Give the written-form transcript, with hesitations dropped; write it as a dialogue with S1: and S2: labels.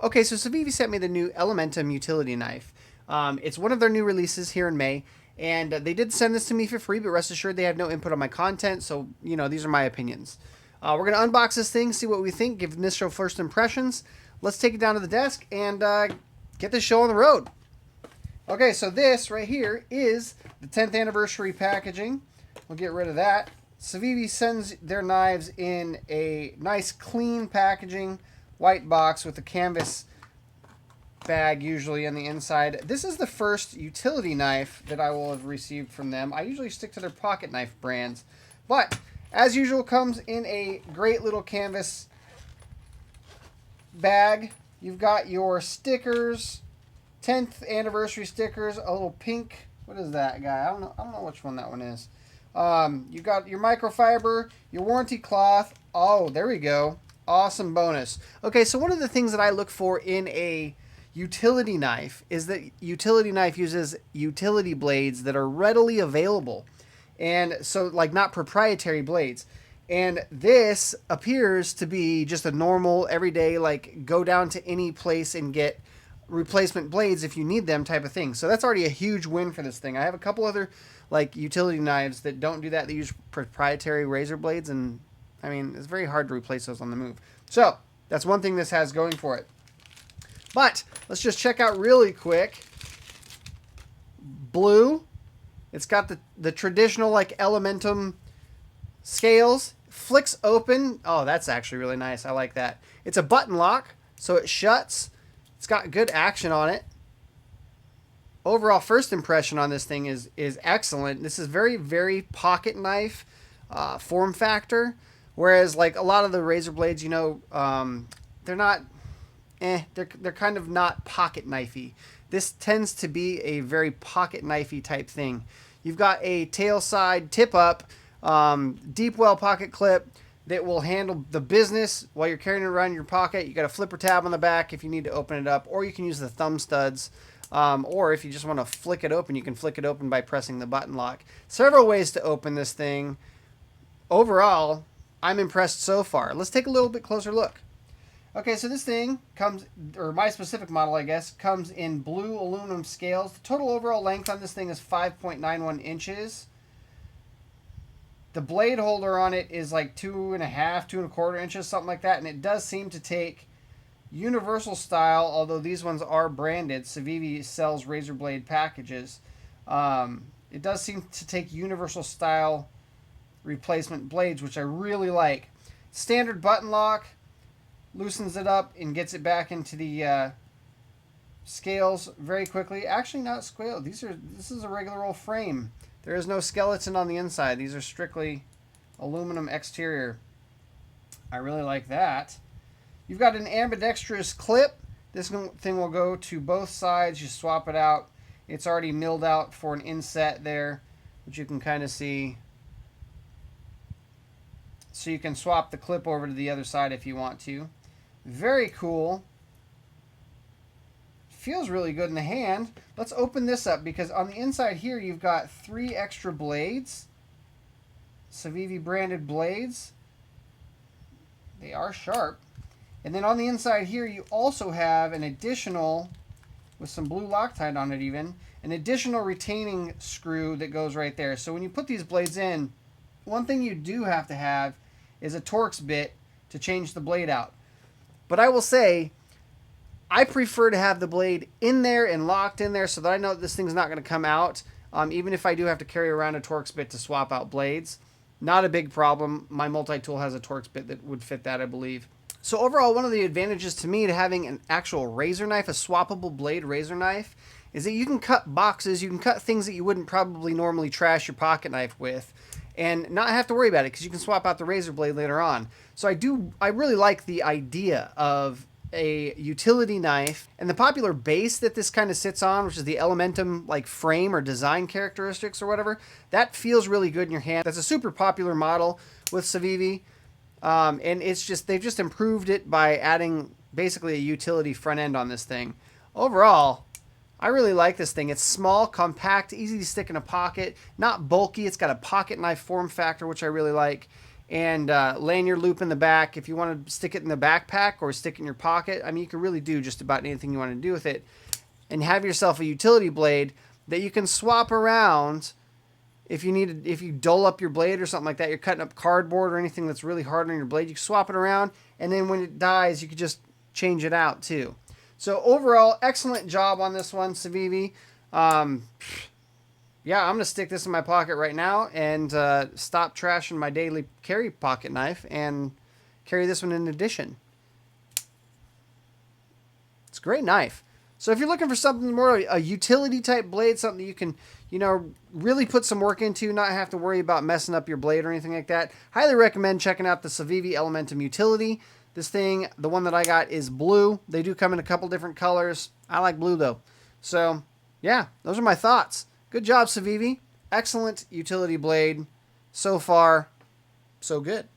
S1: Okay, so Civivi sent me the new Elementum Utility Knife. It's one of their new releases here in May, and they did send this to me for free, but rest assured they have no input on my content, so, these are my opinions. We're going to unbox this thing, see what we think, give initial first impressions. Let's take it down to the desk and get this show on the road. Okay, so this right here is the 10th anniversary packaging. We'll get rid of that. Civivi sends their knives in a nice clean packaging, white box with a canvas bag usually on the inside. This is the first utility knife that I will have received from them. I usually stick to their pocket knife brands, but as usual comes in a great little canvas bag. You've got your stickers, 10th anniversary stickers, a little pink. What is that guy? I don't know which one that one is. You got your microfiber, your warranty cloth. Oh, there we go. Awesome bonus. Okay, so one of the things that I look for in a utility knife is that utility knife uses utility blades that are readily available. And so, like, not proprietary blades. And this appears to be just a normal, everyday, like, go down to any place and get replacement blades if you need them type of thing. So that's already a huge win for this thing. I have a couple other, like, utility knives that don't do that. They use proprietary razor blades, and I mean, it's very hard to replace those on the move. So that's one thing this has going for it. But let's just check out really quick. Blue. It's got the traditional, like, Elementum scales. Flicks open. Oh, that's actually really nice. I like that. It's a button lock, so it shuts. It's got good action on it. Overall first impression on this thing is excellent. This is very, very pocket knife form factor. Whereas, like, a lot of the razor blades, they're not, they're kind of not pocket knifey. This tends to be a very pocket knifey type thing. You've got a tail side tip up, deep well pocket clip that will handle the business while you're carrying it around in your pocket. You got a flipper tab on the back if you need to open it up, or you can use the thumb studs. Or if you just want to flick it open, you can flick it open by pressing the button lock. Several ways to open this thing. Overall, I'm impressed so far. Let's take a little bit closer look. Okay, so this thing comes, or my specific model, I guess, comes in blue aluminum scales. The total overall length on this thing is 5.91 inches. The blade holder on it is like 2.5, 2.25 inches, something like that. And it does seem to take universal style, although these ones are branded. Civivi sells razor blade packages. It does seem to take universal style replacement blades, which I really like. Standard button lock, loosens it up and gets it back into the scales very quickly. Actually, not scale. This is a regular old frame. There is no skeleton on the inside. These are strictly aluminum exterior. I really like that. You've got an ambidextrous clip. This thing will go to both sides. You swap it out. It's already milled out for an inset there, which you can kind of see. So you can swap the clip over to the other side if you want to. Very cool. Feels really good in the hand. Let's open this up because on the inside here you've got 3 extra blades. Civivi branded blades. They are sharp. And then on the inside here you also have an additional, with some blue Loctite on it even, an additional retaining screw that goes right there. So when you put these blades in, one thing you do have to have is a Torx bit to change the blade out. But I will say, I prefer to have the blade in there and locked in there so that I know that this thing's not going to come out. Even if I do have to carry around a Torx bit to swap out blades. Not a big problem. My multi-tool has a Torx bit that would fit that, I believe. So overall, one of the advantages to me to having an actual razor knife, a swappable blade razor knife, is that you can cut boxes, you can cut things that you wouldn't probably normally trash your pocket knife with, and not have to worry about it because you can swap out the razor blade later on. So I really like the idea of a utility knife, and the popular base that this kind of sits on, which is the Elementum like frame or design characteristics or whatever, that feels really good in your hand. That's a super popular model with Civivi, and it's just, they've just improved it by adding basically a utility front end on this thing. Overall, I really like this thing. It's small, compact, easy to stick in a pocket, not bulky. It's got a pocket knife form factor, which I really like. and lanyard loop in the back. If you want to stick it in the backpack or stick it in your pocket, I mean, you can really do just about anything you want to do with it. And have yourself a utility blade that you can swap around if you need, if you dull up your blade or something like that. You're cutting up cardboard or anything that's really hard on your blade. You can swap it around, and then when it dies, you can just change it out too. So overall, excellent job on this one, Civivi. Yeah, I'm gonna stick this in my pocket right now and stop trashing my daily carry pocket knife and carry this one in addition. It's a great knife. So if you're looking for something more a utility type blade, something you can, you know, really put some work into, not have to worry about messing up your blade or anything like that, highly recommend checking out the Civivi Elementum Utility. This thing, the one that I got is blue. They do come in a couple different colors. I like blue though. So yeah, those are my thoughts. Good job, Civivi. Excellent utility blade. So far, so good.